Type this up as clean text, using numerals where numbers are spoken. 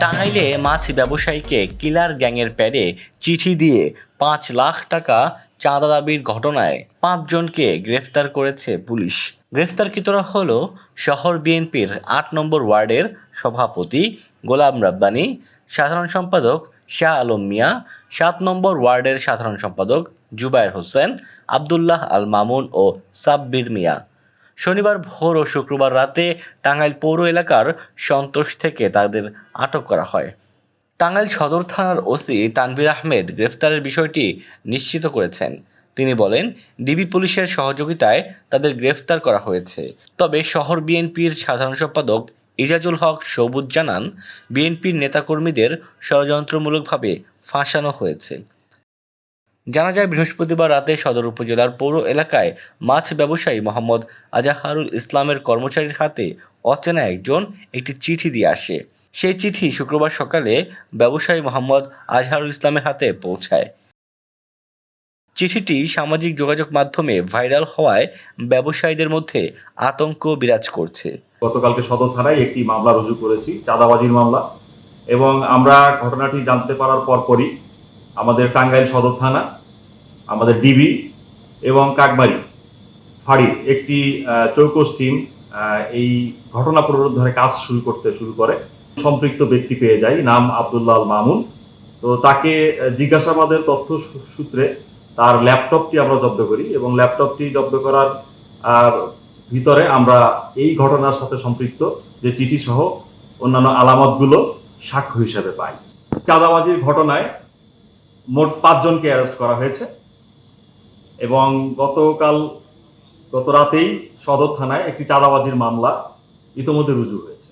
টাঙ্গাইলে মাছ ব্যবসায়ীকে কিলার গ্যাংয়ের প্যাডে চিঠি দিয়ে ৫ লাখ টাকা চাঁদা দাবির ঘটনায় ৫ জনকে গ্রেফতার করেছে পুলিশ। গ্রেফতারকৃতরা হল শহর বিএনপির ৮ নম্বর ওয়ার্ডের সভাপতি গোলাম রাব্বানী, সাধারণ সম্পাদক শাহ আলম মিয়া, ৭ নম্বর ওয়ার্ডের সাধারণ সম্পাদক জুবায়ের হোসেন, আবদুল্লাহ আল মামুন ও সাব্বির মিয়া। শনিবার ভোর ও শুক্রবার রাতে টাঙ্গাইল পৌর এলাকার সন্তোষ থেকে তাদের আটক করা হয়। টাঙ্গাইল সদর থানার ওসি তানভীর আহমেদ গ্রেফতারের বিষয়টি নিশ্চিত করেছেন। তিনি বলেন, ডিবি পুলিশের সহযোগিতায় তাদের গ্রেফতার করা হয়েছে। তবে শহর বিএনপির সাধারণ সম্পাদক ইজাজুল হক সবুজ জানান, বিএনপির নেতাকর্মীদের ষড়যন্ত্রমূলকভাবে ফাঁসানো হয়েছে। জানা যায়, বৃহস্পতিবার রাতে সদর উপজেলার পৌর এলাকায় মাছ ব্যবসায়ী মোহাম্মদ আজাহারুল ইসলামের কর্মচারীর হাতে অচেনা একজন একটি চিঠি দিয়ে আসে। সেই চিঠি শুক্রবার সকালে ব্যবসায়ী মোহাম্মদ আজহারুল ইসলামের হাতে পৌঁছায়। চিঠিটি সামাজিক যোগাযোগ মাধ্যমে ভাইরাল হওয়ায় ব্যবসায়ীদের মধ্যে আতঙ্ক বিরাজ করছে। গতকালকে সদর থানায় একটি মামলা রুজু করেছি, চাঁদাবাজির মামলা, এবং আমরা ঘটনাটি জানতে পারার পরপরই আমাদের টাঙ্গাইল সদর থানা, আমাদের ডিবি এবং কাকবাড়ি ফাঁড়ির একটি চৌকস টিম এই ঘটনা পুনরুদ্ধারে কাজ শুরু করে। সম্পৃক্ত ব্যক্তি পেয়ে যায়, নাম আবদুল্লাহ আল মামুন। তো তাকে জিজ্ঞাসাবাদের তথ্য সূত্রে তার ল্যাপটপটি আমরা জব্দ করি এবং ল্যাপটপটি জব্দ করার ভিতরে আমরা এই ঘটনার সাথে সম্পৃক্ত যে চিঠি সহ অন্যান্য আলামতগুলো সাক্ষ্য হিসাবে পাই। চাঁদাবাজির ঘটনায় মোট ৫ জনকে অ্যারেস্ট করা হয়েছে এবং গত রাতেই সদর থানায় একটি চাঁদাবাজির মামলা ইতোমধ্যে রুজু হয়েছে।